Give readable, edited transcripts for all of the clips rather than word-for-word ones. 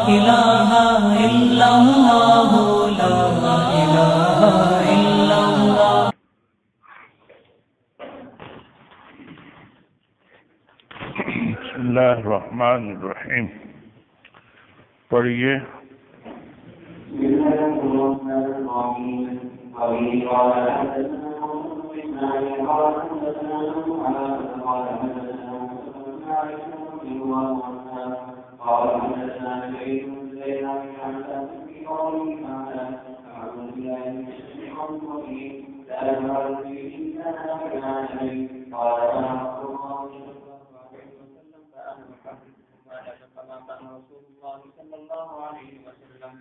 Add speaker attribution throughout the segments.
Speaker 1: إله إلا الله لا إله إلا الله.
Speaker 2: بسم اللہ الرحمن الرحیم. پڑھیے.
Speaker 3: صلى الله عليه وسلم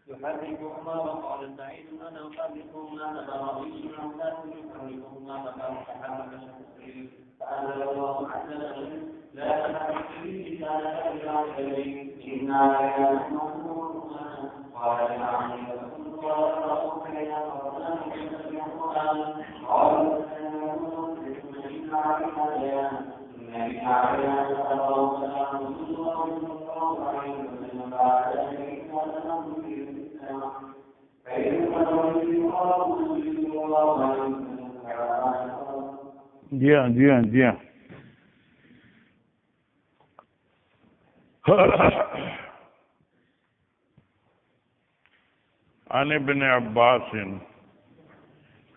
Speaker 3: يحركهما وقال سعيد انا احركهما فراويش اولاد يحركهما فقال تحرك شخصي فانزل الله عز وجل لا تحرك به لسانك بالعجلين انا لا نحركهما قال تعالى فكنت اقرأك يا قرآن يسبح القرآن قال
Speaker 2: جی ہاں جی ہاں جی ہاں. عن ابن عباس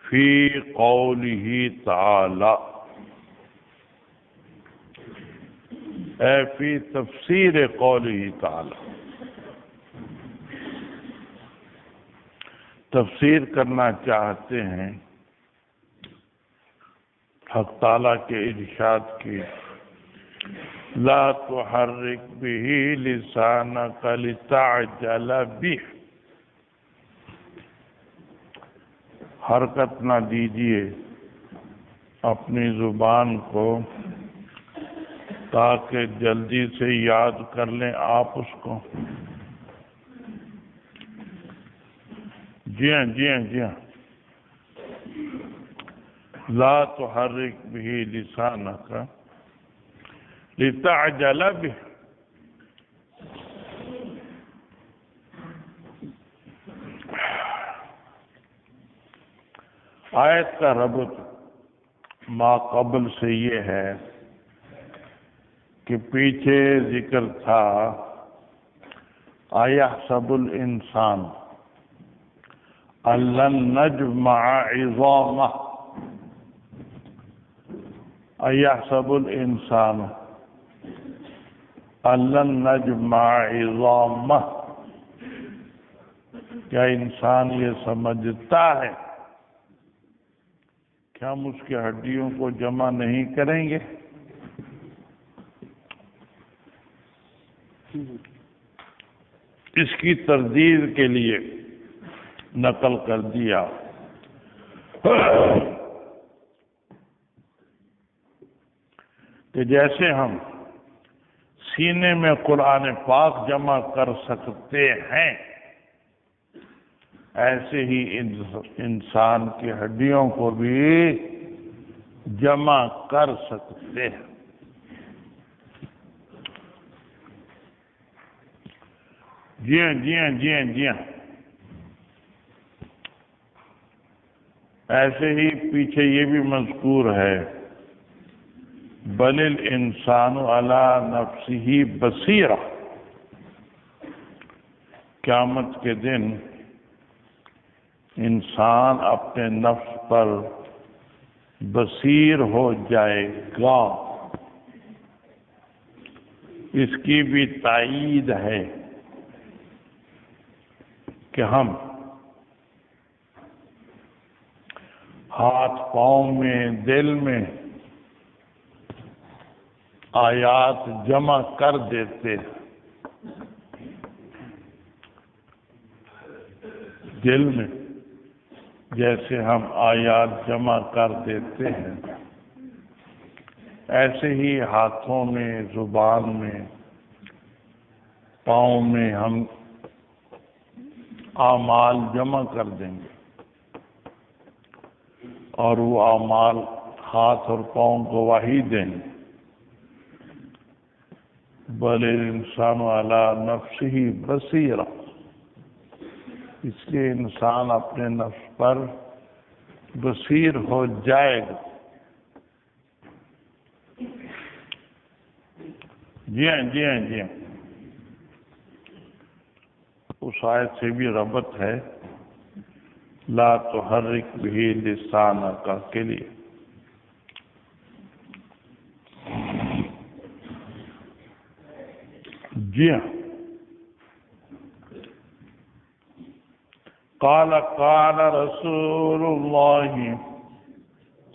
Speaker 2: فی قوله تعالی اے فی تفسیر قوله تعالی. تفسیر کرنا چاہتے ہیں حق تعالیٰ کے ارشاد کی لا تحرک به لسانک لتعجل به. حرکت نہ دیجیے اپنی زبان کو تاکہ جلدی سے یاد کر لیں آپ اس کو. جی ہاں جی ہاں جی ہاں. لا تحرک به لسانک لتعجل به. آیت کا ربط ما قبل سے یہ ہے کہ پیچھے ذکر تھا ایحسب الانسان ان لن نجمع عظامہ. ایحسب الانسان ان لن نجمع عظامہ. کیا انسان یہ سمجھتا ہے کہ ہم اس کی ہڈیوں کو جمع نہیں کریں گے؟ اس کی تردید کے لیے نقل کر دیا کہ جیسے ہم سینے میں قرآن پاک جمع کر سکتے ہیں ایسے ہی انسان کی ہڈیوں کو بھی جمع کر سکتے ہیں. جی ہاں جی ہاں جی ہاں جی ہاں. ایسے ہی پیچھے یہ بھی مذکور ہے بل الانسان علی نفسہ بصیرہ. قیامت کے دن انسان اپنے نفس پر بصیر ہو جائے گا. اس کی بھی تائید ہے کہ ہم ہاتھ پاؤں میں دل میں آیات جمع کر دیتے ہیں. دل میں جیسے ہم آیات جمع کر دیتے ہیں ایسے ہی ہاتھوں میں زبان میں پاؤں میں ہم اعمال جمع کر دیں گے اور وہ اعمال ہاتھ اور پاؤں کو وحی دیں گے. بل الانسان علی نفسہ بصیرہ، اس لیے انسان اپنے نفس پر بصیر ہو جائے گا۔ جی ہاں، اس آیت سے بھی ربط ہے، لا تحرک بہ لسانک کے لیے۔ جی ہاں، قال رسول اللہ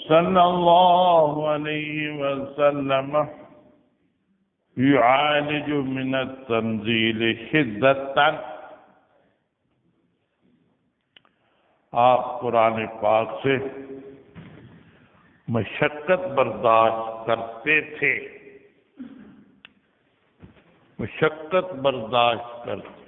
Speaker 2: صلی اللہ علیہ وسلم يعالج من التنزيل شدة۔ آپ قرآن پاک سے مشقت برداشت کرتے تھے، مشقت برداشت کرتے،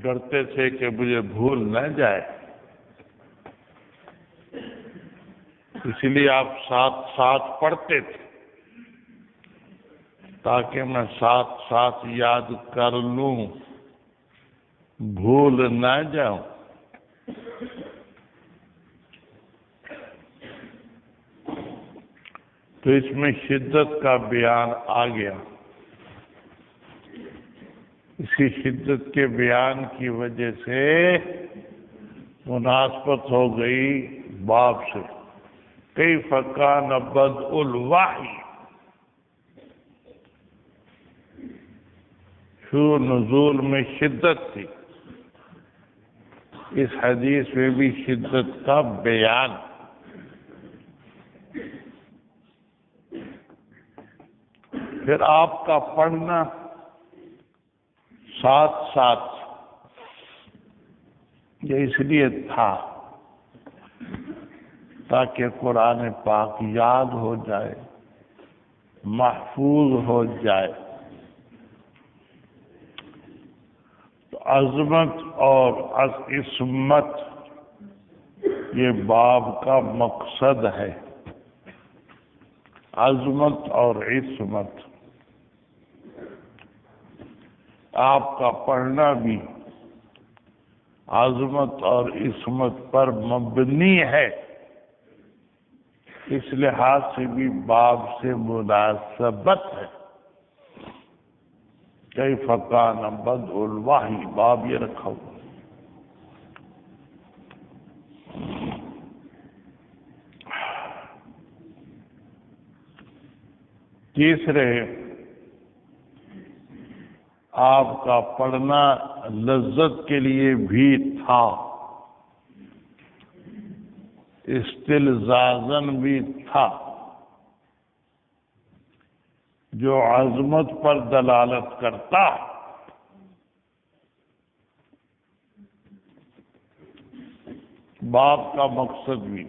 Speaker 2: ڈرتے تھے کہ مجھے بھول نہ جائے، اس لیے آپ ساتھ ساتھ پڑھتے تھے تاکہ میں ساتھ ساتھ یاد کر لوں، بھول نہ جاؤں۔ تو اس میں شدت کا بیان آ گیا، اس کی شدت کے بیان کی وجہ سے مناسبت ہو گئی باب سے، کیف کان بدء الوحی، شروع نزول میں شدت تھی، اس حدیث میں بھی شدت کا بیان۔ پھر آپ کا پڑھنا ساتھ ساتھ یہ اس لیے تھا تاکہ قرآن پاک یاد ہو جائے، محفوظ ہو جائے۔ تو عظمت اور عصمت یہ باب کا مقصد ہے، عظمت اور عصمت۔ آپ کا پڑھنا بھی عظمت اور عصمت پر مبنی ہے، اس لحاظ سے بھی باب سے مناسبت ہے۔ کیف کان بدء الوحی، باب یہ رکھا ہوا۔ تیسرے، آپ کا پڑھنا لذت کے لیے بھی تھا، استلزازاً بھی تھا، جو عظمت پر دلالت کرتا۔ باب کا مقصد بھی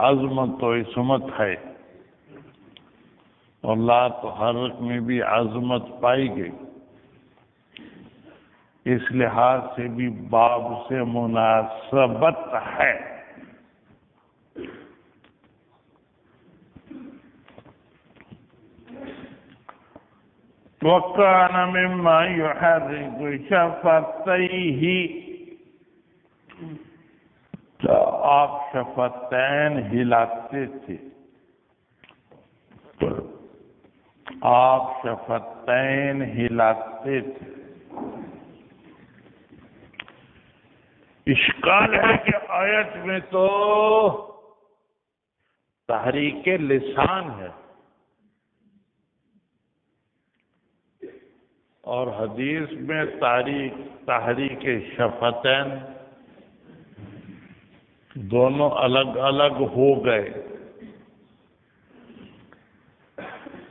Speaker 2: عظمت و عصمت ہے، اور لا تحرک میں بھی عظمت پائی گئی، اس لحاظ سے بھی باب سے مناسبت ہے۔ وَكَانَ مِمَّا يُحَرِّكُ شَفَتَيْهِ، تو آپ شفتین ہلاتے تھے، آپ شفتین ہلاتے تھے۔ اشکال ہے کہ آیت میں تو تحریک لسان ہے اور حدیث میں تحریک شفتین، دونوں الگ الگ ہو گئے،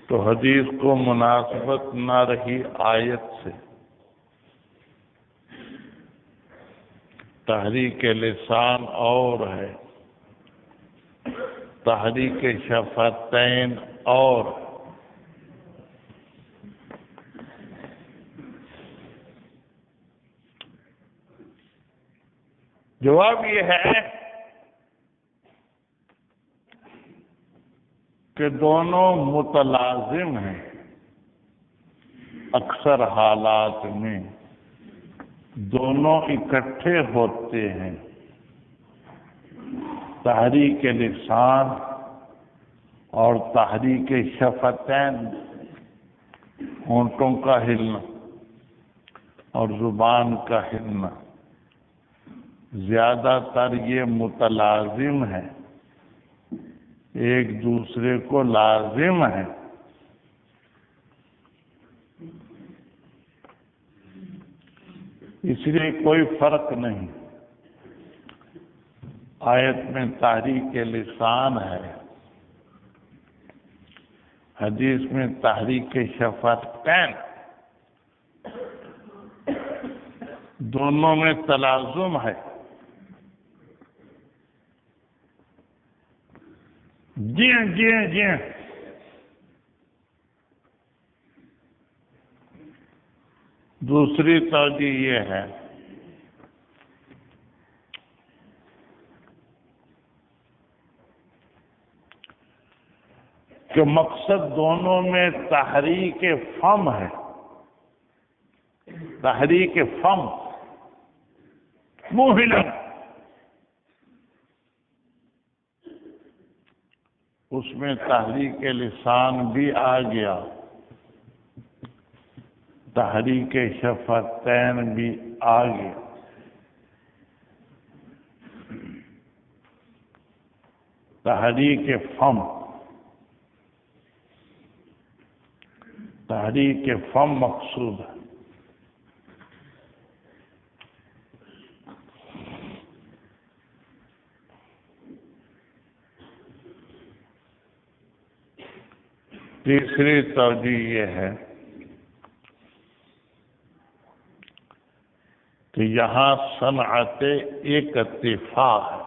Speaker 2: تو حدیث کو مناسبت نہ رہی آیت سے۔ تحریک لسان اور ہے، تحریک شفتین اور۔ جواب یہ ہے کہ دونوں متلازم ہیں، اکثر حالات میں دونوں اکٹھے ہوتے ہیں، تحریک لسان اور تحریک شفتین، ہونٹوں کا ہلنا اور زبان کا ہلنا، زیادہ تر یہ متلازم ہے، ایک دوسرے کو لازم ہے۔ اس لیے کوئی فرق نہیں، آیت میں تحریک لسان ہے، حدیث میں تحریک شفتین، دونوں میں تلازم ہے۔ جی ہاں جی ہاں جی ہاں۔ دوسری توجہ یہ ہے کہ مقصد دونوں میں تحریک فم ہے، تحریک فم، منہ ہلانا، اس میں تحریک لسان بھی آ گیا، تحریک شفتین بھی آ گیا۔ تحریک فم، تحریک فم مقصود ہے۔ تیسری توجہ یہ ہے کہ یہاں صنعت ایک اتفاق ہے،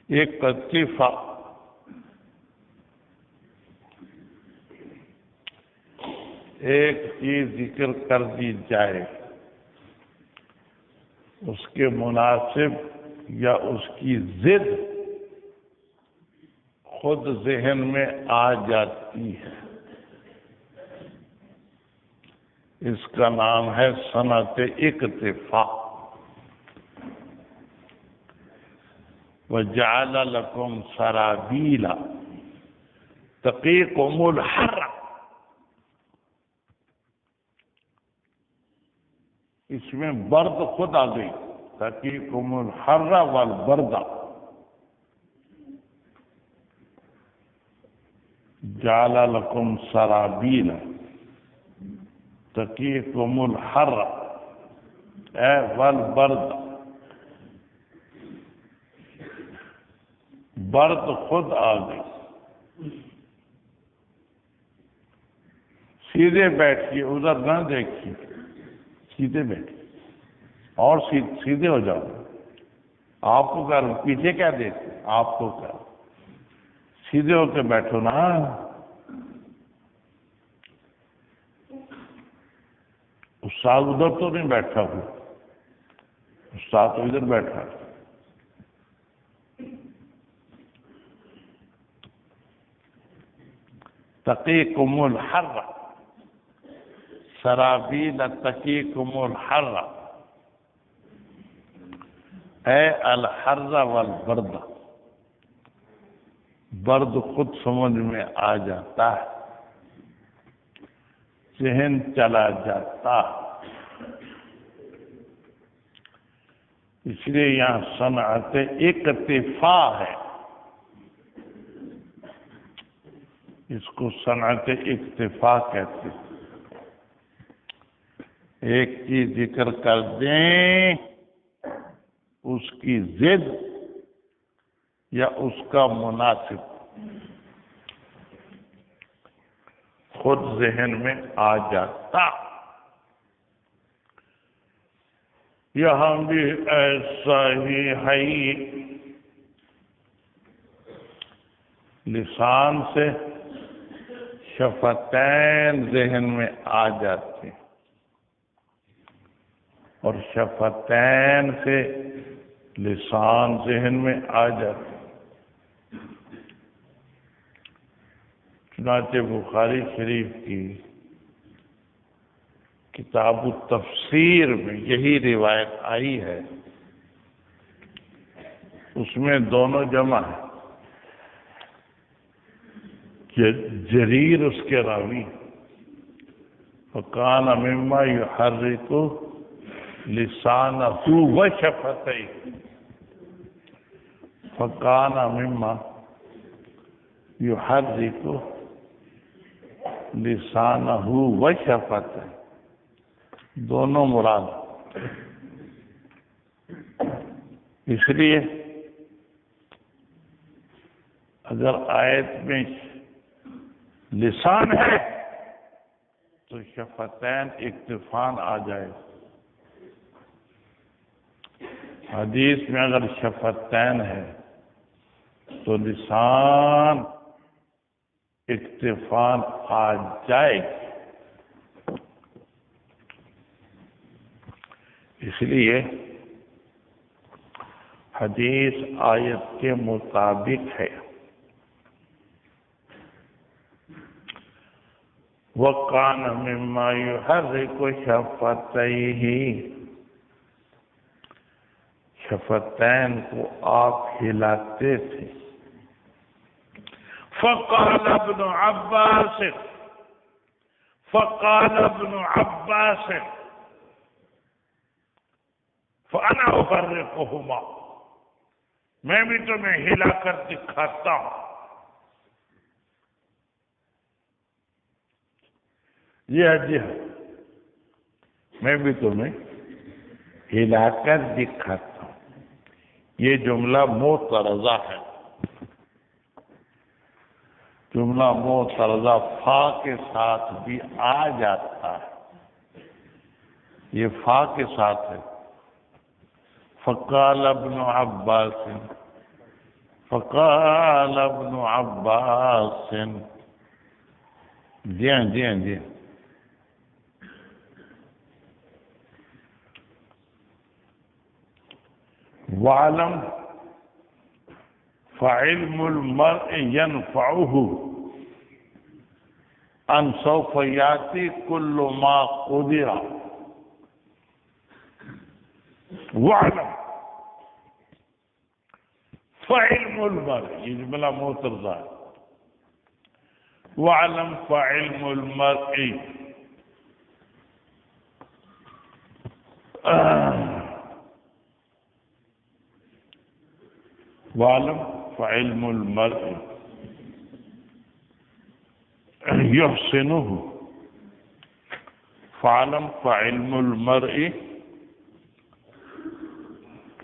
Speaker 2: ایک اتفاق، ایک چیز ذکر کر دی جائے، اس کے مناسب یا اس کی ضد خود ذہن میں آ جاتی ہے، اس کا نام ہے صنعت اکتفاء۔ وَجَعَلَ لَكُمْ سَرَابِيلَ تَقِيكُمُ الْحَرَّ، اس میں برد خود آ گئی، تَقِيكُمُ الْحَرَّ وَالْبَرْدَ۔ جعل لكم سرابیل تقیکم الحر والبرد، برد خود آ گئی۔ سیدھے بیٹھیے، ادھر نہ دیکھیے، سیدھے بیٹھیے اور سیدھے ہو جاؤ۔ آپ کو کر پیچھے کیا دیکھتے، آپ کو کر سیدھے ہو کے بیٹھو نا۔ استاد ادھر تو نہیں بیٹھا ہوں، استاد تو ادھر بیٹھا۔ تقیکم الحر، سرابیل تقیکم الحر، اے الحر والبرد، برد خود سمجھ میں آ جاتا ہے، ذہن چلا جاتا ہے۔ اس لیے یہاں صنعت اکتفاء ہے، اس کو صنعت اکتفاء کہتے ہیں۔ ایک چیز ذکر کر دیں، اس کی ضد یا اس کا مناسب خود ذہن میں آ جاتا۔ یہاں بھی ایسا ہی ہے، لسان سے شفتین ذہن میں آ جاتے اور شفتین سے لسان ذہن میں آ جاتے۔ چنانچہ بخاری شریف کی کتاب التفسیر میں یہی روایت آئی ہے، اس میں دونوں جمع ہے کہ جریر اس کے راوی، فکان مما یحرک لسانہ وشفتیہ، فکان مما یحرک لسانہ وشفتیہ، دونوں مراد۔ اس لیے اگر آیت میں لسان ہے تو شفتین اکتفان آ جائے، حدیث میں اگر شفتین ہے تو لسان اکتفان آ جائے، اس لیے حدیث آیت کے مطابق ہے۔ وَقَانَ مِمَّا يُحَرِّكُ شَفَتَيْهِ، شفتین کو آپ ہلاتے تھے۔ فَقَالَ ابْنُ عَبَّاسٍ فَأَنَا أُحَرِّكُهُمَا، میں بھی تمہیں ہلا کر دکھاتا ہوں۔ جی ہاں، میں بھی تمہیں ہلا کر دکھاتا ہوں۔ یہ جملہ معترضہ ہے، جملہ معترضہ فا کے ساتھ بھی آ جاتا ہے، یہ فا کے ساتھ ہے۔ فقال ابن عباس جی ہاں وَعْلَمْ فَعِلْمُ الْمَرْءِ يَنْفَعُهُ أَنْ سَوْفَ يَأْتِي كُلُّ مَا قُدِرَ۔ وَعْلَمْ فَعِلْمُ الْمَرْءِ، یہ جملہ معترضہ ہے۔ وَعْلَمْ فَعِلْمُ الْمَرْءِ، وَعْلَمْ فَعِلْمُ الْمَرْءِ يُحْسِنُهُ، فَعْلَمْ فَعِلْمُ الْمَرْءِ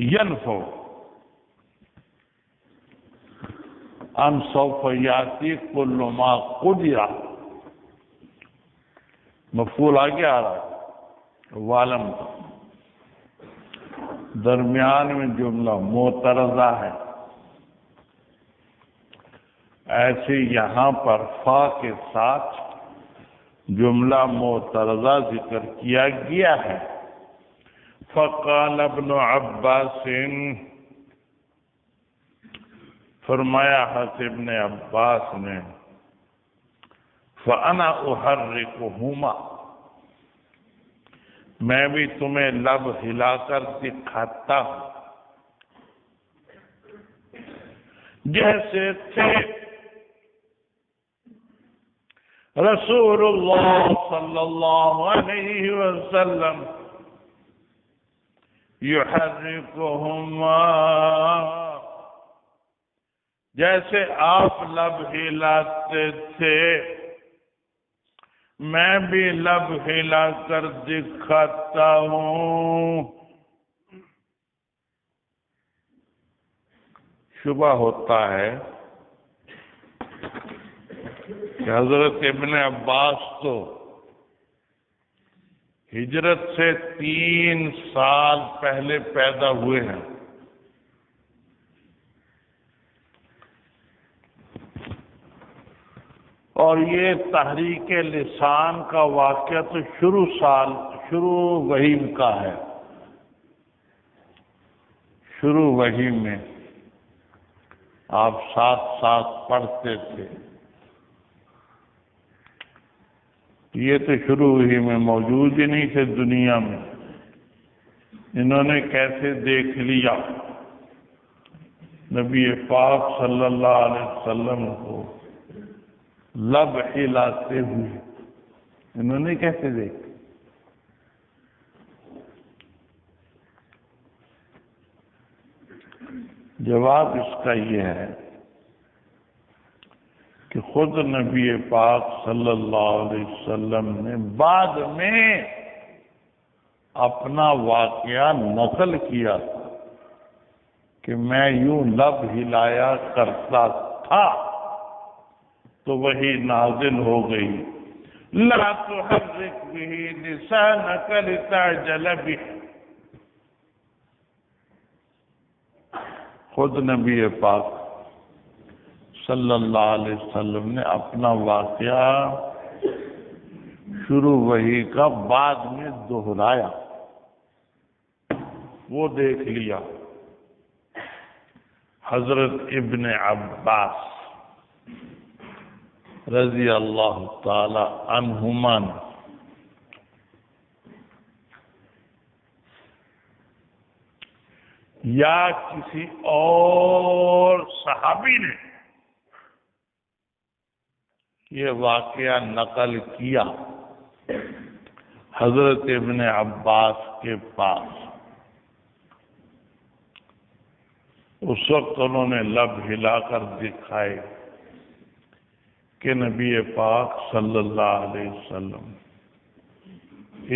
Speaker 2: يَنْفَعُ أَنْ سَوْفَ يَأْتِي كُلُّ مَا قُدِرَ، مفعول آگے آ رہا ہے وَعْلَمْ، درمیان میں جملہ معترضہ ہے، ایسے یہاں پر فا کے ساتھ جملہ معترضہ ذکر کیا گیا ہے۔ فقال ابن عباس، فرمایا حضرت ابن عباس نے، فَأَنَا أُحَرِّكُهُمَا، میں بھی تمہیں لب ہلا کر دکھاتا ہوں، جیسے تھے رسول اللہ صلی اللہ علیہ وسلم يحركهما، جیسے آپ لب ہلاتے تھے میں بھی لب ہلا کر دکھاتا ہوں۔ شبہ ہوتا ہے کہ حضرت ابن عباس تو ہجرت سے 3 سال پہلے پیدا ہوئے ہیں، اور یہ تحریک لسان کا واقعہ تو شروع وحیم کا ہے، شروع وحیم میں آپ ساتھ پڑھتے تھے، یہ تو شروع ہی میں موجود ہی نہیں تھے دنیا میں، انہوں نے کیسے دیکھ لیا نبی پاک صلی اللہ علیہ وسلم کو لب ہلاتے ہوئے؟ انہوں نے کیسے دیکھا؟ جواب اس کا یہ ہے کہ خود نبی پاک صلی اللہ علیہ وسلم نے بعد میں اپنا واقعہ نقل کیا تھا کہ میں یوں لب ہلایا کرتا تھا، تو وہی نازل ہو گئی، لا تحرک به لسانک لتعجل به۔ خود نبی پاک صلی اللہ علیہ وسلم نے اپنا واقعہ شروع وحی کا بعد میں دہرایا، وہ دیکھ لیا۔ حضرت ابن عباس رضی اللہ تعالی عنہما نے یا کسی اور صحابی نے یہ واقعہ نقل کیا حضرت ابن عباس کے پاس، اس وقت انہوں نے لب ہلا کر دکھائے کہ نبی پاک صلی اللہ علیہ وسلم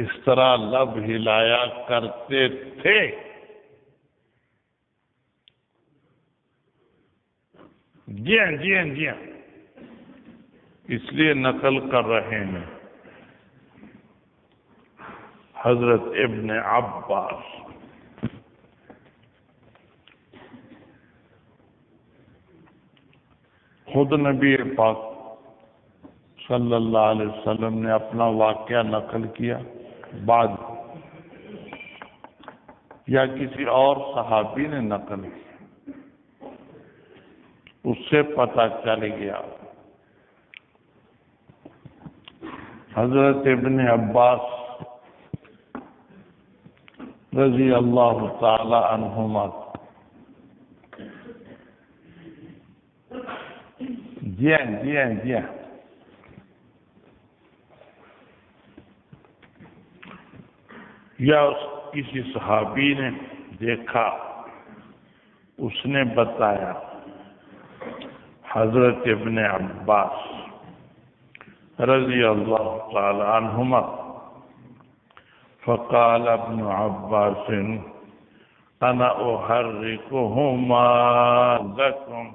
Speaker 2: اس طرح لب ہلایا کرتے تھے۔ جی ہاں جی ہاں جی ہاں، اس لیے نقل کر رہے ہیں حضرت ابن عباس۔ خود نبی پاک صلی اللہ علیہ وسلم نے اپنا واقعہ نقل کیا بعد، یا کسی اور صحابی نے نقل کیا، اس سے پتہ چل گیا حضرت ابن عباس رضی اللہ تعالی عنہما جی ہاں جی ہاں جی ہاں، یا کسی صحابی نے دیکھا، اس نے بتایا حضرت ابن عباس رضی اللہ تعالی عنہما، فقال ابن عباس انا احرکہما لکم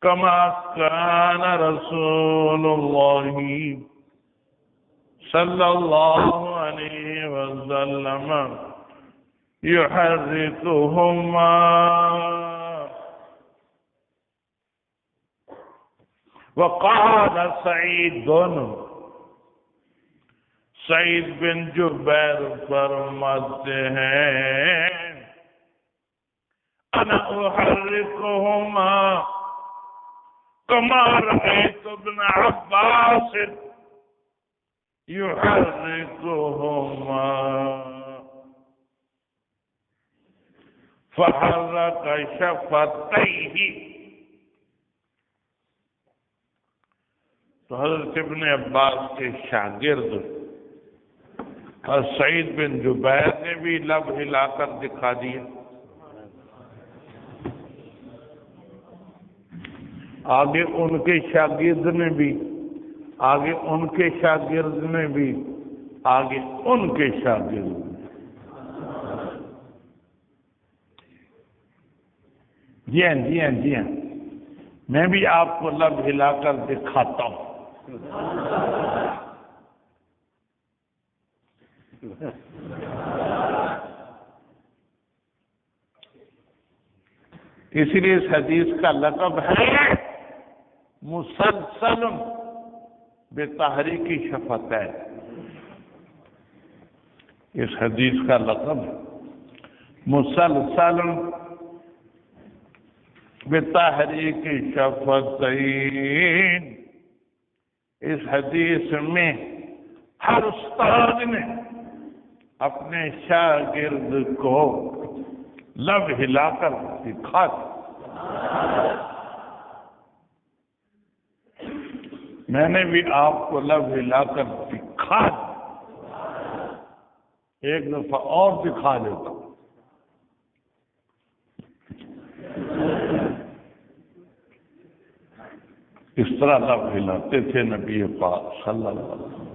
Speaker 2: کما کان رسول اللہ صلی اللہ علیہ وسلم یحرکہما۔ وقال سعید بن جبیر فرماتے ہیں انا احرکہما کما رأیت ابن عباس یحرکہما فحرک شفتیہ۔ تو حضرت ابن عباس کے شاگرد اور سعید بن جبیر نے بھی لب ہلا کر دکھا دیا، آگے ان کے شاگرد نے بھی، آگے ان کے شاگرد نے بھی، آگے ان کے شاگرد نے۔ جی ہاں جی ہاں جی ہاں، میں بھی آپ کو لب ہلا کر دکھاتا ہوں۔ اسی لیے اس حدیث کا لقب ہے مسلسل بتحریک شفتین۔ اس حدیث کا لقب مسلسل بتحریک شفتین، اس حدیث میں ہر استاد نے اپنے شاگرد کو لب ہلا کر سکھا دیا۔ میں نے بھی آپ کو لب ہلا کر سکھا دیا، ایک دفعہ اور دکھا دیتا ہوں۔ اس طرح لب ہلاتے تھے نبی پاک صلی اللہ علیہ وسلم۔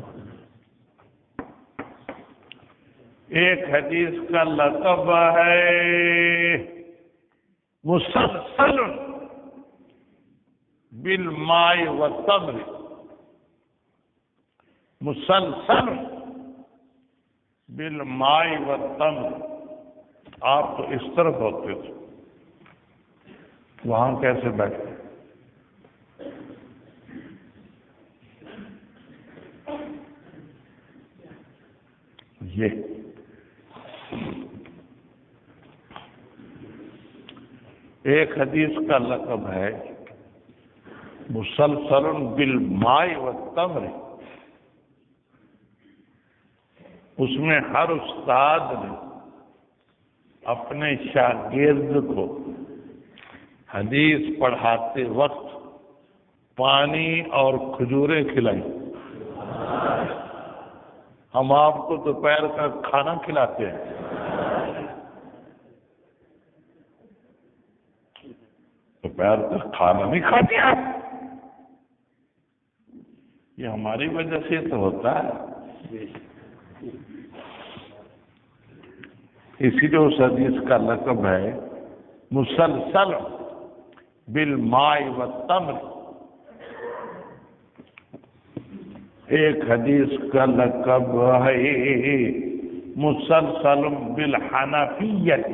Speaker 2: ایک حدیث کا لقب ہے مسلسل بالماء والتمر، مسلسل بالماء والتمر۔ آپ تو اس طرف ہوتے تھے، وہاں کیسے بیٹھتے؟ یہ ایک حدیث کا لقب ہے مسلسل بالماء والتمر، اس میں ہر استاد نے اپنے شاگرد کو حدیث پڑھاتے وقت پانی اور کھجوریں کھلائی۔ ہم آپ کو دوپہر کا کھانا کھلاتے ہیں، دوپہر کا کھانا نہیں کھاتے آپ، یہ ہماری وجہ سے تو ہوتا ہے۔ اسی لیے اس حدیث کا لقب ہے مسلسل بالماء والتمر۔ ایک حدیث کا لقب ہے مسلسل بالحنفیت،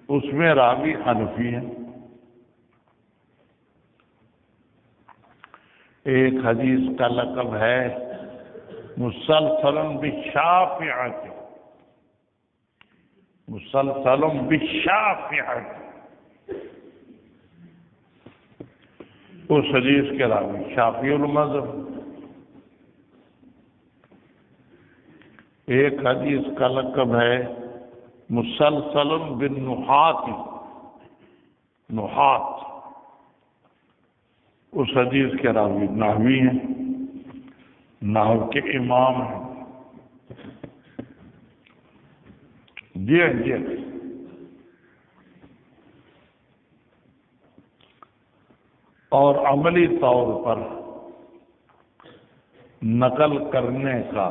Speaker 2: اس میں راوی حنفی ہے۔ ایک حدیث کا لقب ہے مسلسل بالشافعۃ، مسلسل بالشافعۃ، اس حدیث کے راوی شافعی المذہب۔ ایک حدیث کا لقب ہے مسلسل بالنحات، نحات، اس حدیث کے راوی نحوی ہیں، نحو کے امام ہیں۔ جی جی اور عملی طور پر نقل کرنے کا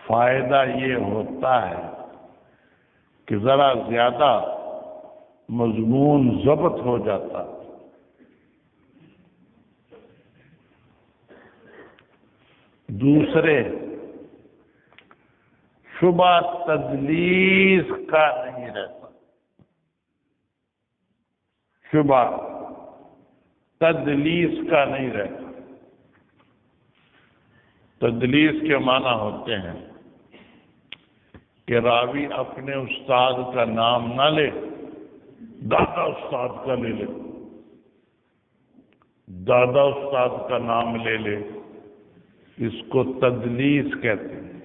Speaker 2: فائدہ یہ ہوتا ہے کہ ذرا زیادہ مضمون ضبط ہو جاتا، دوسرے شبہ تدلیس کا نہیں رہتا، شبہ تدلیس کا نہیں رہتا۔ تدلیس کے معنی ہوتے ہیں کہ راوی اپنے استاد کا نام نہ لے، دادا استاد کا لے لے، دادا استاد کا نام لے لے، اس کو تدلیس کہتے ہیں۔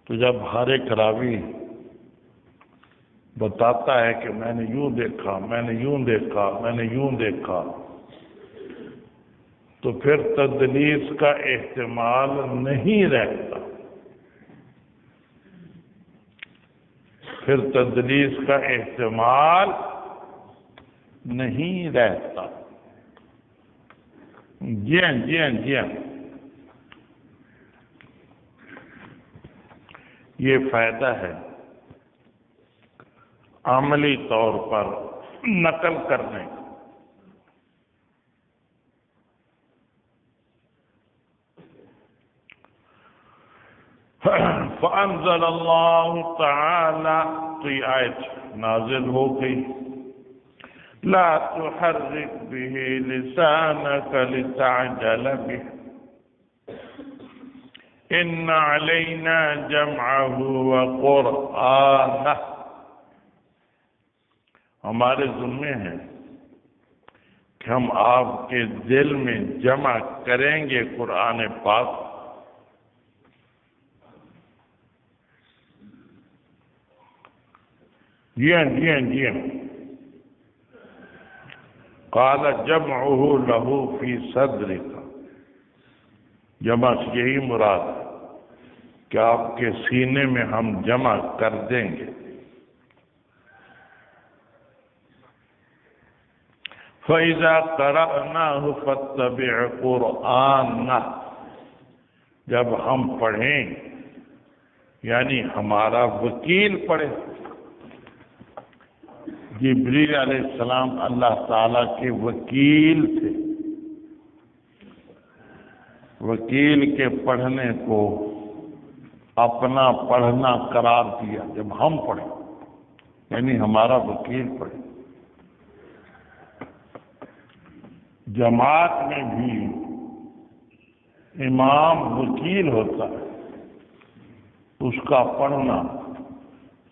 Speaker 2: تو جب ہر ایک راوی بتاتا ہے کہ میں نے یوں دیکھا، میں نے یوں دیکھا، میں نے یوں دیکھا، تو پھر تدلیس کا احتمال نہیں رہتا، پھر تدلیس کا احتمال نہیں رہتا۔ جی ہاں جی ہاں جی ہاں، یہ فائدہ ہے عملی طور پر نقل کرنے کا۔ فَأَنزَلَ اللَّهُ تَعَالَى، تو یہ آیت نازل ہو گئی، لَا تُحَرِّكْ بِهِ لِسَانَكَ لِتَعْجَلَ بِهِ إِنَّ عَلَيْنَا جَمْعَهُ وَقُرْآنَهُ، ہمارے ذمے ہے کہ ہم آپ کے دل میں جمع کریں گے قرآن پاک. جی ہاں جی ہاں جی ہاں. قال جمعہ لہو فی صدرک، جمع سے یہی مراد ہے کہ آپ کے سینے میں ہم جمع کر دیں گے. فَإِذَا قَرَأْنَاهُ فَاتَّبِعْ قُرْآنَهُ، جب ہم پڑھیں یعنی ہمارا وکیل پڑھے. جبریل علیہ السلام اللہ تعالیٰ کے وکیل تھے. وکیل کے پڑھنے کو اپنا پڑھنا قرار دیا. جب ہم پڑھیں یعنی ہمارا وکیل پڑھے. جماعت میں بھی امام وکیل ہوتا ہے، اس کا پڑھنا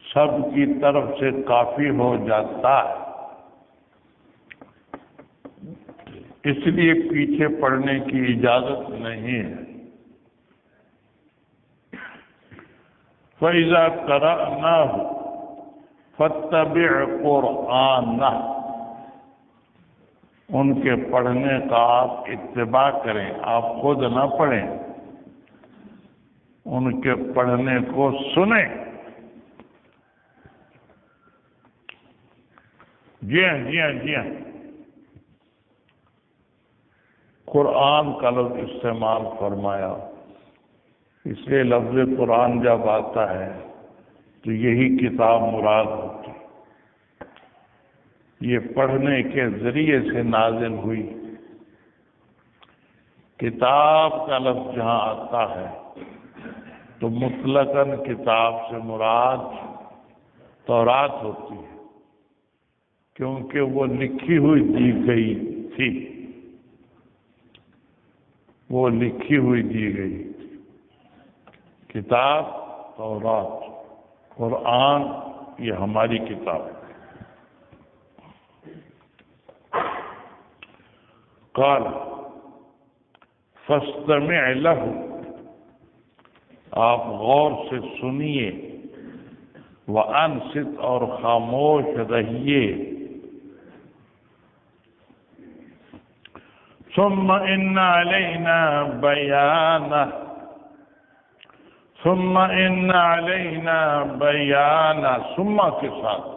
Speaker 2: سب کی طرف سے کافی ہو جاتا ہے. اس لیے پیچھے پڑھنے کی اجازت نہیں ہے. فَإِذَا قَرَأْنَاهُ فَاتَّبِعْ قُرْآنَهُ، ان کے پڑھنے کا آپ اتباع کریں، آپ خود نہ پڑھیں، ان کے پڑھنے کو سنیں. جی ہاں جی ہاں جی ہاں. قرآن کا لفظ استعمال فرمایا، اس لیے لفظ قرآن جب آتا ہے تو یہی کتاب مراد ہوتی. یہ پڑھنے کے ذریعے سے نازل ہوئی. کتاب کا لفظ جہاں آتا ہے تو مطلقاً کتاب سے مراد تورات ہوتی ہے، کیونکہ وہ لکھی ہوئی دی گئی تھی. وہ لکھی ہوئی دی گئی تھی. کتاب تورات، قرآن یہ ہماری کتاب ہے. قال فاستمع له، آپ غور سے سنیے. وانصت، اور خاموش رہیے. ثم ان علینا بیانہ، ثم ان علینا بیانہ، ثم کے ساتھ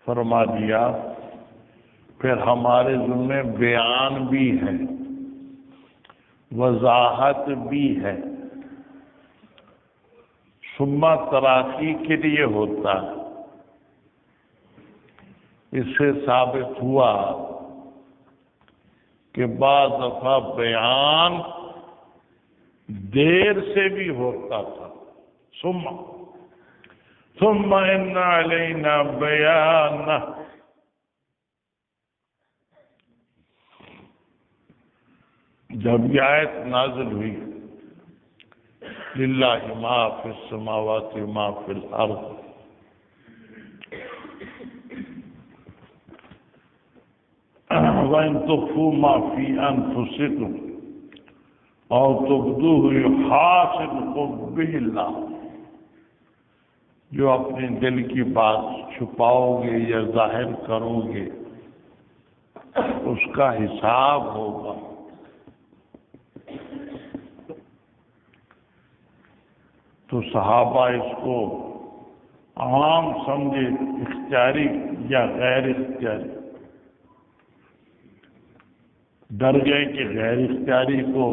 Speaker 2: فرما دیا پھر ہمارے ذمہ بیان بھی ہے، وضاحت بھی ہے. ثم تراخی کے لیے ہوتا ہے. اس سے ثابت ہوا کہ بعض دفعہ بیان دیر سے بھی ہوتا تھا. ثم ان علینا بیانہ. جب یہ آیت نازل ہوئی للہ ما فی السماوات ما فی الارض، وَإِن تُخْفُوا مَا فِي أَنفُسِكُمْ أَوْ تُبْدُوهُ يُحَاسِبْكُم بِهِ اللَّهُ، جو اپنے دل کی بات چھپاؤ گے یا ظاہر کرو گے اس کا حساب ہوگا. تو صحابہ اس کو عام سمجھے، اختیاری یا غیر اختیاری. ڈر گئے کہ غیر اختیاری کو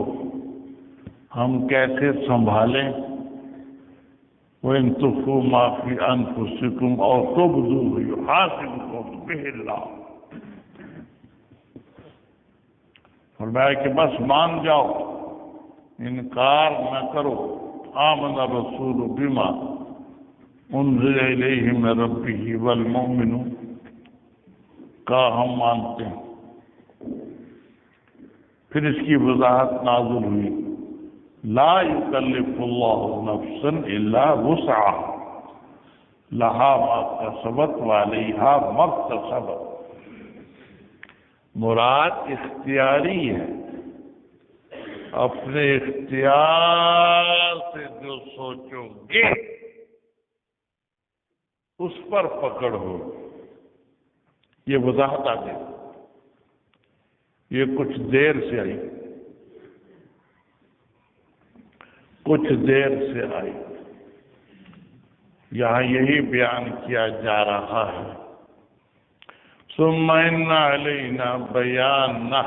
Speaker 2: ہم کیسے سنبھالیں. وَإِن تُخْفُوا مَا فِي أَنفُسِكُمْ أَوْ تُبْدُوهُ يُحَاسِبْكُم بِهِ اللَّهُ. فرمایا کہ بس مان جاؤ، انکار نہ کرو. آمن الرسول بما انزل الیہ من ربہ والمؤمنون، کا ہم مانتے ہیں. پھر اس کی وضاحت نازل ہوئی. لا یکلف اللہ نفسا الا وسعها لها ما کسبت وعلیہا ما اکتسبت. مراد اختیاری ہے، اپنے اختیار سے جو سوچو گے اس پر پکڑ ہو. یہ وضاحت آ گئی. یہ کچھ دیر سے آئی، کچھ دیر سے آئی. یہاں یہی بیان کیا جا رہا ہے. ثم ان علینا بیانہ،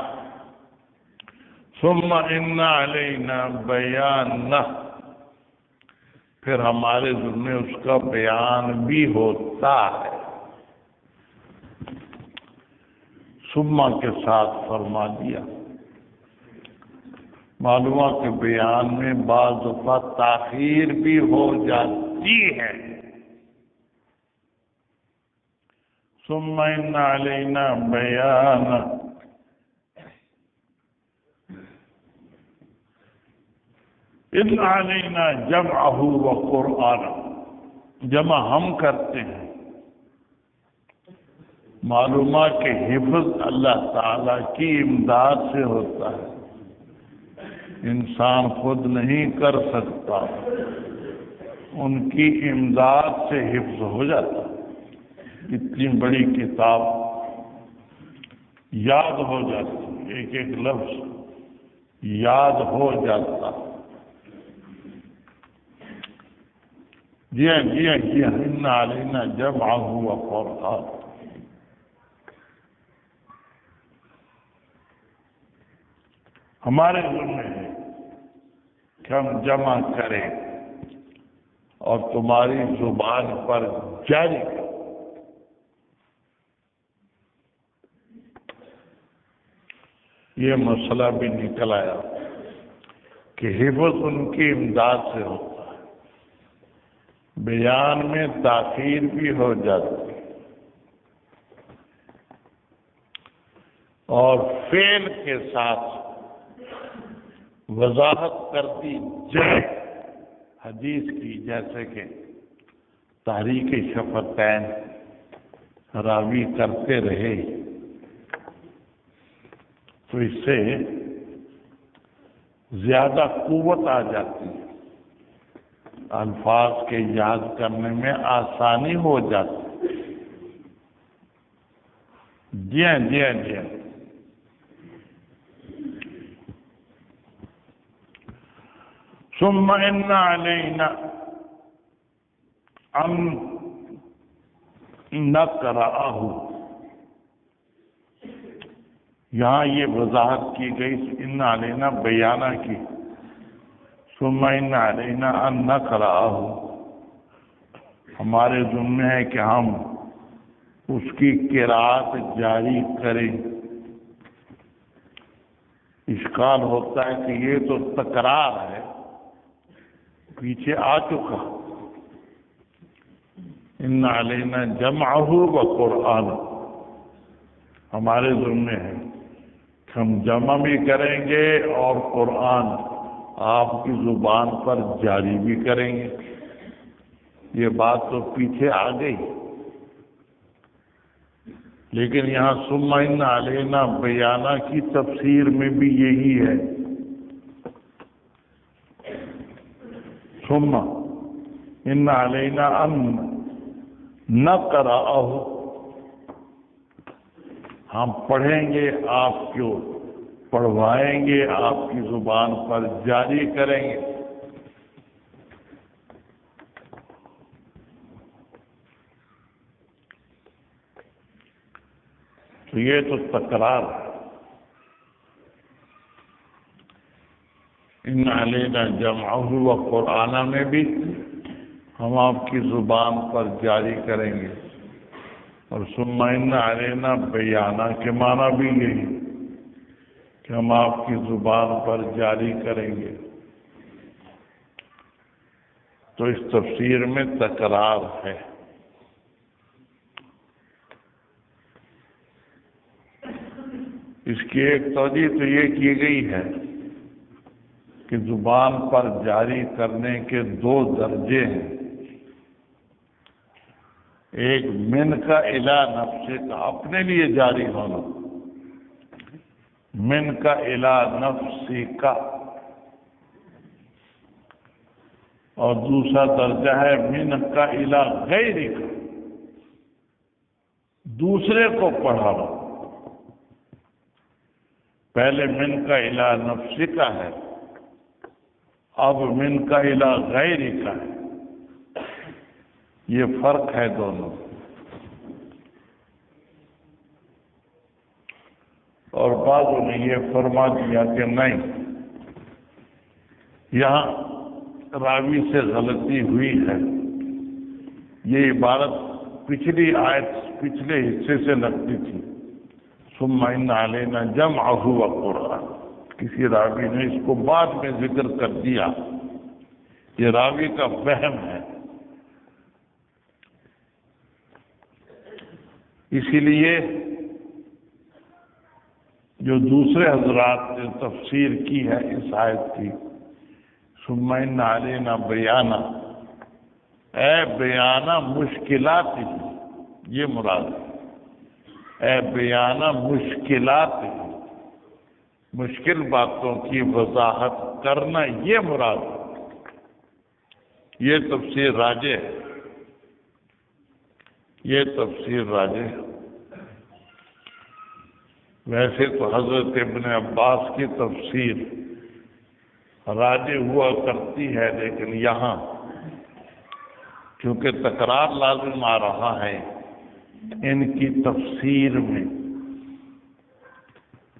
Speaker 2: ثم ان علینا بیانہ، پھر ہمارے ذمہ اس کا بیان بھی ہوتا ہے. ثم کے ساتھ فرما دیا. معلومہ کے بیان میں بعض دفعہ تاخیر بھی ہو جاتی ہے. ثم ان علینا بیانہ، ان علینا جمعہ وقرآنہ، جمع ہم کرتے ہیں. معلومات کے حفظ اللہ تعالی کی امداد سے ہوتا ہے، انسان خود نہیں کر سکتا، ان کی امداد سے حفظ ہو جاتا. اتنی بڑی کتاب یاد ہو جاتی، ایک ایک لفظ یاد ہو جاتا. جی ہاں جی ہاں جی ہاں، ان علینا جمعہ وقرآنہ. ہمارے ذمہ ہے کہ ہم جمع کریں اور تمہاری زبان پر جاری کریں. یہ مسئلہ بھی نکل آیا کہ حفظ ان کی امداد سے ہوتا ہے، بیان میں تاخیر بھی ہو جاتی ہے، اور فعل کے ساتھ وضاحت کر دی جائے حدیث کی، جیسے کہ تحریک شفتین راوی کرتے رہے، تو اس سے زیادہ قوت آ جاتی ہے، الفاظ کے یاد کرنے میں آسانی ہو جاتی. جی ہاں جی ہاں جی ہاں. ثم ان علینا ان نقرأہ، یہاں یہ وضاحت کی گئی ان علینا بیانہ کی. ثم ان علینا ان نقرأہ، ہمارے ذمہ ہے کہ ہم اس کی قرأت جاری کریں. اشکال ہوتا ہے کہ یہ تو تکرار ہے، پیچھے آ چکا. ان علینا جمعہ وقرآنہ، ہمارے ذمہ ہے کہ ہم جمع بھی کریں گے اور قرآن آپ کی زبان پر جاری بھی کریں گے. یہ بات تو پیچھے آ گئی، لیکن یہاں ثم ان علینا بیانہ کی تفسیر میں بھی یہی ہے. ثم ان علینا ان نقرأہ، ہم پڑھیں گے، آپ کو پڑھوائیں گے، آپ کی زبان پر جاری کریں گے. تو یہ تو تکرار ہے. ان علینا جمعہ وقرآنہ میں بھی ہم آپ کی زبان پر جاری کریں گے، اور ثم ان علینا بیانہ کے معنی بھی یہی کہ ہم آپ کی زبان پر جاری کریں گے. تو اس تفسیر میں تکرار ہے. اس کی ایک توجہ تو یہ کی گئی ہے کہ زبان پر جاری کرنے کے 2 درجے ہیں. ایک من کا الی نفس کا، اپنے لیے جاری ہونا، من کا الا نفسی کا، اور دوسرا درجہ ہے من کا الا غیری کا، دوسرے کو پڑھانا۔ پہلے من کا الا نفسی کا ہے، اب من کا الا غیری کا ہے، یہ فرق ہے دونوں۔ اور بعضوں نے یہ فرما دیا کہ نہیں، یہاں راوی سے غلطی ہوئی ہے، یہ عبارت پچھلی آیت پچھلے حصے سے لگتی تھی، ثم ان علینا جمعہ وقرآن، کسی راوی نے اس کو بعد میں ذکر کر دیا، یہ راوی کا فہم ہے۔ اسی لیے جو دوسرے حضرات نے تفسیر کی ہے اس آیت کی، ثم ان علینا بیانہ، اے بیانہ مشکلات ہی، یہ مراد ہے، اے بیانہ مشکلات ہی، مشکل باتوں کی وضاحت کرنا، یہ مراد ہے۔ یہ تفسیر راجح ہے، یہ تفسیر راجح ہے۔ ویسے تو حضرت ابن عباس کی تفسیر راجح ہوا کرتی ہے، لیکن یہاں چونکہ تکرار لازم آ رہا ہے، ان کی تفسیر میں،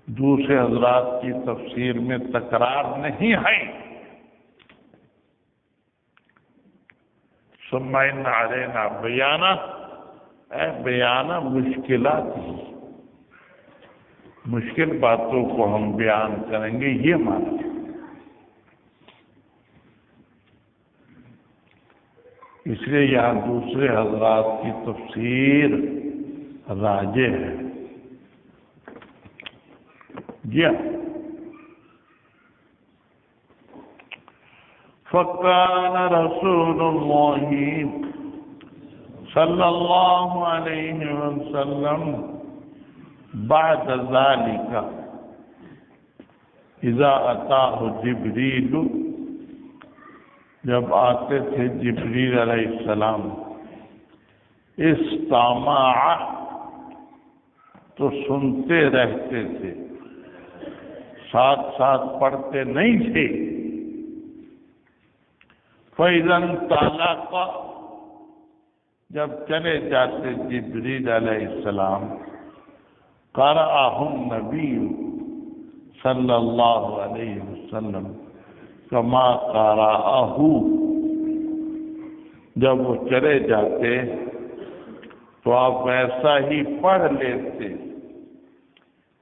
Speaker 2: دوسرے حضرات کی تفسیر میں تکرار نہیں ہے۔ ثم ان علینا بیانہ، اے بیانہ مشکلات ہی، مشکل باتوں کو ہم بیان کریں گے، یہ معنی ہے۔ اس لیے یہاں دوسرے حضرات کی تفسیر راجح ہے۔ جی فَكَانَ رَسُولُ اللَّهِ صلی اللہ علیہ وسلم بعد ذلك اذا اتاه جبریل، جب آتے تھے جبریل علیہ السلام، استماع، تو سنتے رہتے تھے، ساتھ ساتھ پڑھتے نہیں تھے۔ فَإِذَا انطَلَقَ، جب چلے جاتے جبریل علیہ السلام، قرأہ النبی صلی اللہ علیہ وسلم کما قرأہ، جب وہ چلے جاتے تو آپ ویسا ہی پڑھ لیتے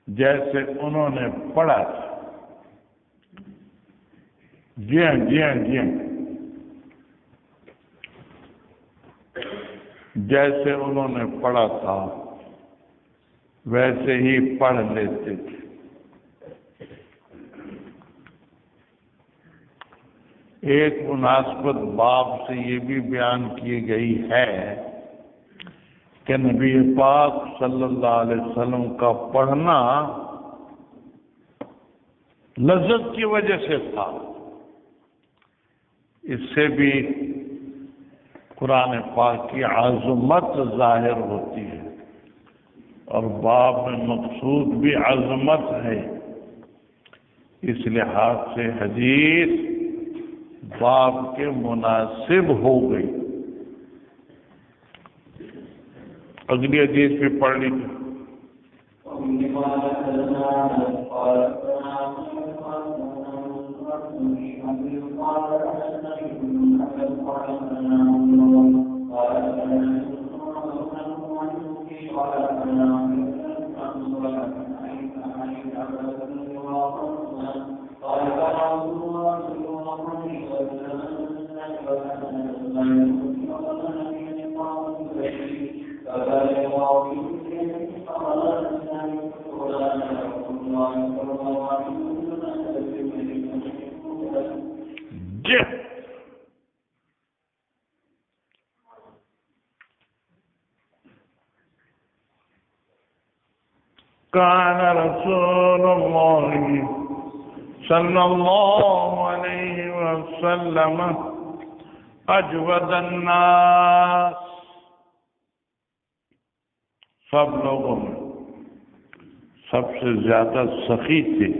Speaker 2: جیسے انہوں نے پڑھا تھا۔ جی ہاں جی ہاں جی ہاں، جیسے انہوں نے پڑھا تھا ویسے ہی پڑھ لیتے تھے۔ ایک مناسبت باب سے یہ بھی بیان کی گئی ہے کہ نبی پاک صلی اللہ علیہ وسلم کا پڑھنا لذت کی وجہ سے تھا۔ اس سے بھی قرآن پاک کی عظمت ظاہر ہوتی ہے، اور باب میں مقصود بھی عظمت ہے، اس لحاظ سے حدیث باب کے مناسب ہو گئی۔ اگلی حدیث بھی پڑھ لیجیے۔ كان رسول الله صلى الله عليه وسلم أجود الناس، سب لوگوں میں سب سے زیادہ سخی تھے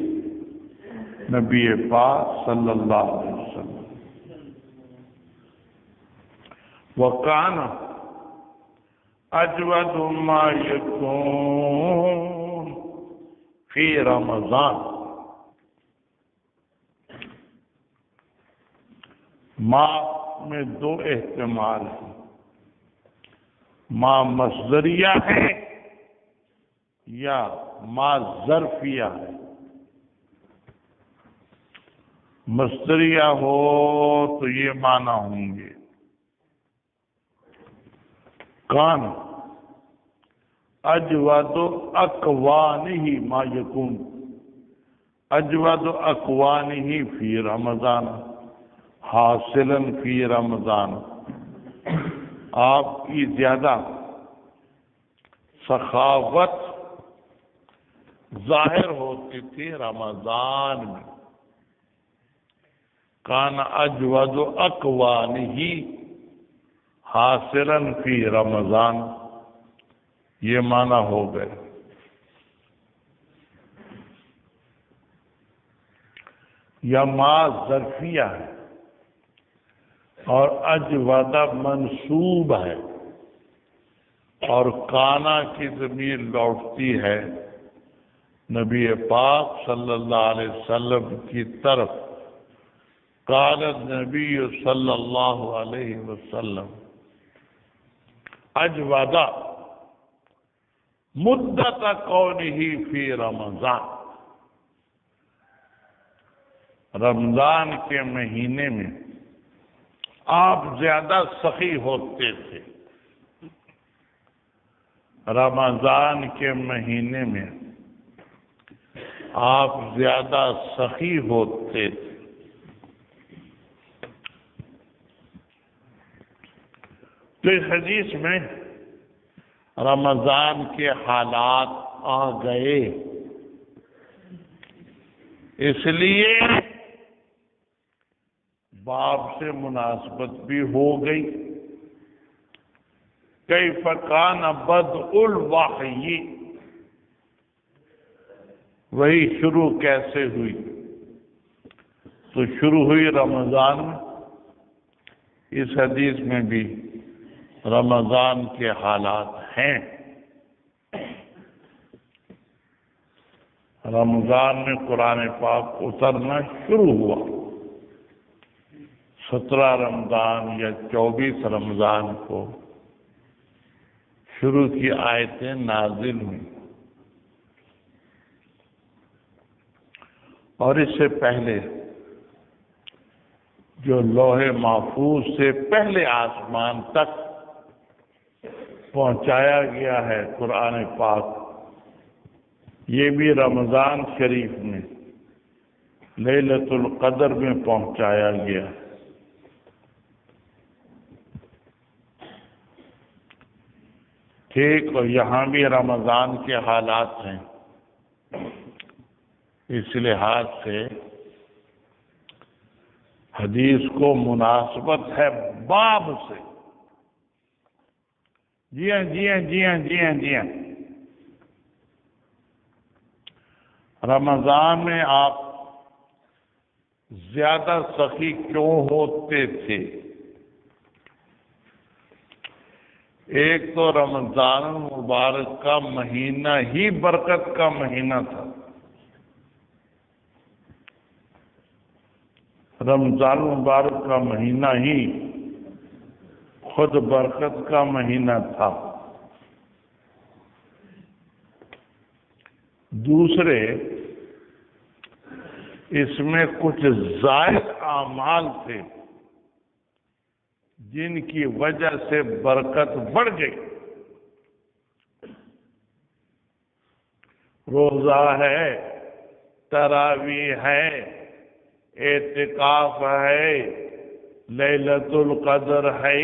Speaker 2: نبی پاک صلی اللہ علیہ وسلم۔ وَكَانَ أَجْوَدُ مَا يَكُونُ فِي رمضان، ما میں دو احتمال ہیں، ما مصدریہ ہے یا ما ظرفیہ ہے۔ مصدریہ ہو تو یہ معنی ہوں گے، کان اجود اقوانہ ما یکون، اجود اقوانہ فی رمضان حاصلا فی رمضان، آپ کی زیادہ سخاوت ظاہر ہوتی تھی رمضان میں۔ کان اجود اقوانہ حاصلا فی رمضان، یہ معنی ہو گئے۔ یا ما ظرفیہ ہے اور اجودہ منصوب ہے، اور کانا کی ضمیر لوٹتی ہے نبی پاک صلی اللہ علیہ وسلم کی طرف۔ قال النبی صلی اللہ علیہ وسلم اجودہ مدت کونہ فی رمضان، رمضان کے مہینے میں آپ زیادہ سخی ہوتے تھے، رمضان کے مہینے میں آپ زیادہ سخی ہوتے تھے۔ تو اس حدیث میں رمضان کے حالات آ گئے، اس لیے باب سے مناسبت بھی ہو گئی۔ کیف کان بدء الوحی، وہی شروع کیسے ہوئی؟ تو شروع ہوئی رمضان میں۔ اس حدیث میں بھی رمضان کے حالات ہیں۔ رمضان میں قرآن پاک اترنا شروع ہوا، 17 رمضان یا 24 رمضان کو شروع کی آیتیں نازل ہوئیں، اور اس سے پہلے جو لوح محفوظ سے پہلے آسمان تک پہنچایا گیا ہے قرآن پاک، یہ بھی رمضان شریف میں لیلۃ القدر میں پہنچایا گیا۔ ٹھیک، اور یہاں بھی رمضان کے حالات ہیں، اس لحاظ سے حدیث کو مناسبت ہے باب سے۔ جی ہاں جی ہاں جی ہاں جی ہاں جی ہاں، رمضان میں آپ زیادہ سخی کیوں ہوتے تھے؟ ایک تو رمضان المبارک کا مہینہ ہی برکت کا مہینہ تھا، رمضان المبارک کا مہینہ ہی خود برکت کا مہینہ تھا۔ دوسرے، اس میں کچھ زائد اعمال تھے جن کی وجہ سے برکت بڑھ گئی۔ روزہ ہے، تراویح ہے، اعتکاف ہے، لیلۃ القدر ہے،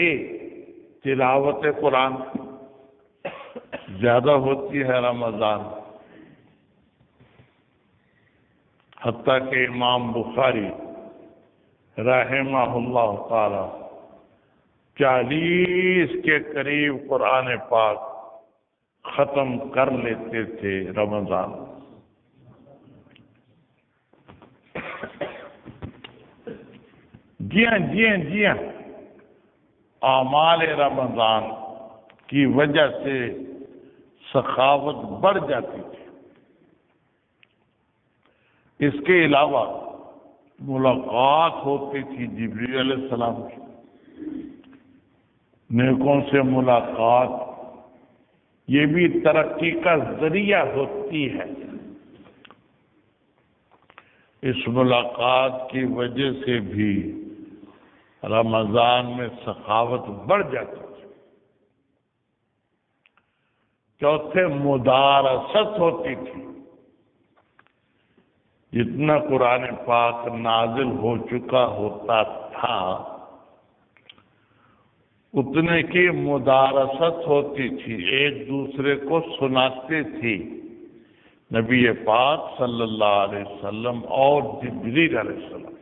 Speaker 2: تلاوت قرآن زیادہ ہوتی ہے رمضان۔ حتیٰ کہ امام بخاری رحمہ اللہ تعالی 40 کے قریب قرآن پاک ختم کر لیتے تھے رمضان۔ جی ہاں اعمال رمضان کی وجہ سے سخاوت بڑھ جاتی تھی۔ اس کے علاوہ ملاقات ہوتی تھی جبریل علیہ السلام کی، نیکوں سے ملاقات، یہ بھی ترقی کا ذریعہ ہوتی ہے۔ اس ملاقات کی وجہ سے بھی رمضان میں سخاوت بڑھ جاتی تھی۔ چوتھے مدارست ہوتی تھی۔ جتنا قرآن پاک نازل ہو چکا ہوتا تھا اتنے کی مدارست ہوتی تھی، ایک دوسرے کو سناتے تھی نبی پاک صلی اللہ علیہ وسلم اور جبریل علیہ السلام۔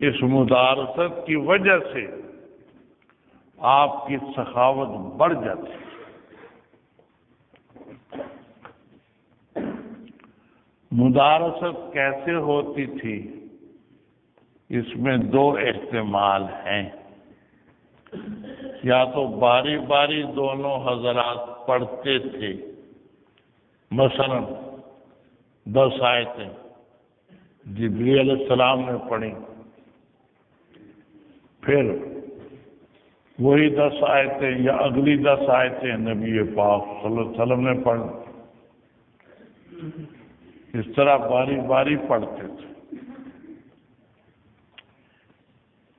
Speaker 2: اس مدارست کی وجہ سے آپ کی سخاوت بڑھ جاتی ہے۔ مدارست کیسے ہوتی تھی؟ اس میں 2 احتمال ہیں۔ یا تو باری باری دونوں حضرات پڑھتے تھے، مثلا 10 آیتیں جبریل علیہ السلام نے پڑھی، پھر وہی 10 آیتیں یا اگلی 10 آیتیں نبی پاک صلی اللہ علیہ وسلم نے پڑھی۔ اس طرح باری باری پڑھتے تھے۔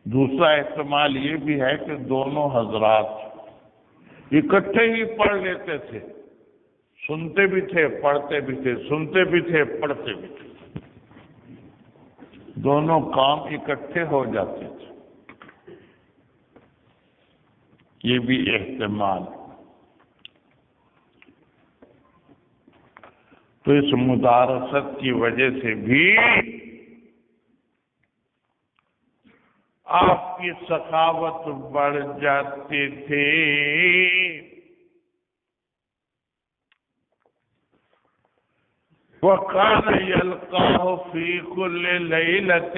Speaker 2: دوسرا احتمال یہ بھی ہے کہ دونوں حضرات اکٹھے ہی پڑھ لیتے تھے، سنتے بھی تھے پڑھتے بھی تھے، سنتے بھی تھے پڑھتے بھی تھے، دونوں کام اکٹھے ہو جاتے تھے۔ یہ بھی احتمال۔ تو اس مدارست کی وجہ سے بھی آپ کی سخاوت بڑھ جاتی تھی۔ وَكَانَ يَلْقَاهُ فِي كُلِّ لَيْلَةٍ،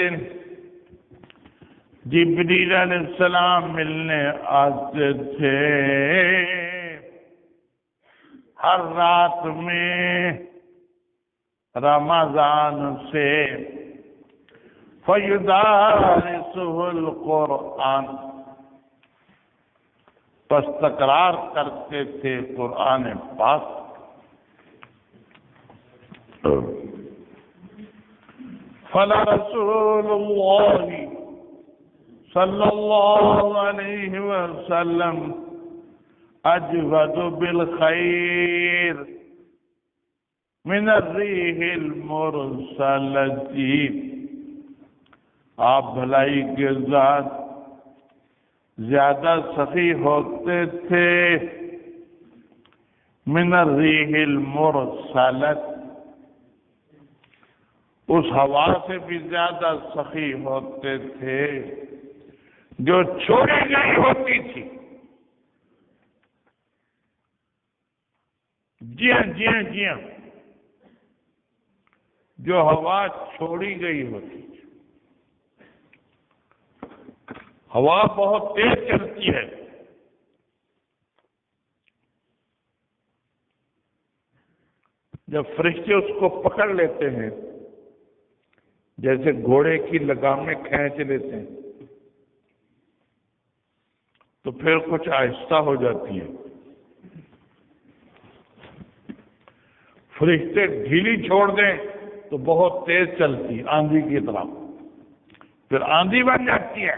Speaker 2: جبریل علیہ السلام ملنے آتے تھے ہر رات میں رمضان سے، فَيُدَارِسُهُ الْقُرْآنَ، پس تکرار کرتے تھے قرآن پاک۔ فَلَرَسُولُ اللَّهِ صلی اللہ علیہ وسلم اجود بالخیر من الریح المرسلۃ، آپ بھلائی کے ذات زیادہ سخی ہوتے تھے من الریح المرسلۃ، اس ہوا سے بھی زیادہ سخی ہوتے تھے جو چھوڑی گئی ہوتی تھی۔ جی ہاں جو ہوا چھوڑی گئی ہوتی تھی۔ ہوا بہت تیز چلتی ہے، جب فرشتے اس کو پکڑ لیتے ہیں جیسے گھوڑے کی لگامیں کھینچ لیتے ہیں تو پھر کچھ آہستہ ہو جاتی ہے، فرشتے ڈھیلی چھوڑ دیں تو بہت تیز چلتی آندھی کی طرح، پھر آندھی بن جاتی ہے۔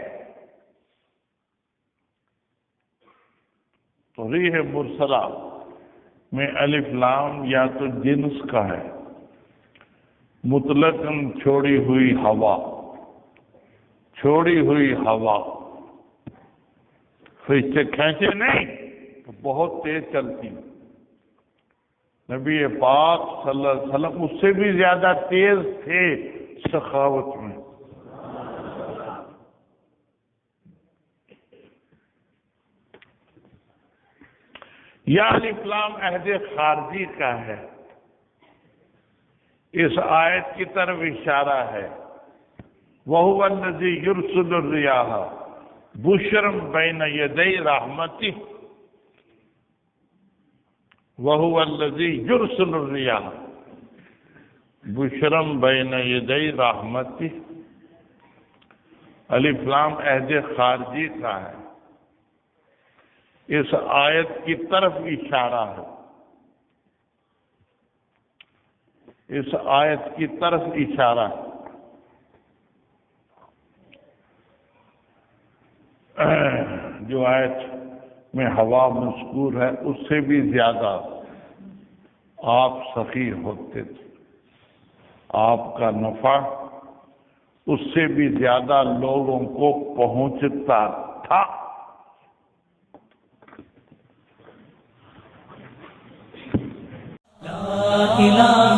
Speaker 2: تو ریح مرسلہ میں الف لام یا تو جنس کا ہے، مطلقاً چھوڑی ہوئی ہوا، چھوڑی ہوئی ہوا، فرشتے کھینچے نہیں تو بہت تیز چلتی، نبی پاک صلی اللہ علیہ وسلم اس سے بھی زیادہ تیز تھے سخاوت میں. یا الف لام عہد خارجی کا ہے. اس آیت کی طرف اشارہ ہے. وَهُوَ الَّذِي يُرْسِلُ الرِّيَاحَ بُشْرًا بَيْنَ يَدَيْ رَحْمَتِهِ. وَهُوَ الَّذِي يُرْسِلُ الرِّيَاحَ بُشْرًا بَيْنَ يَدَيْ رَحْمَتِهِ. الف لام عہد خارجی کا ہے. اس آیت کی طرف اشارہ ہے. اس آیت کی طرف اشارہ ہے. جو آیت میں ہوا مذکور ہے اس سے بھی زیادہ آپ سخی ہوتے تھے. آپ کا نفع اس سے بھی زیادہ لوگوں کو پہنچتا تھا.
Speaker 1: لا الہ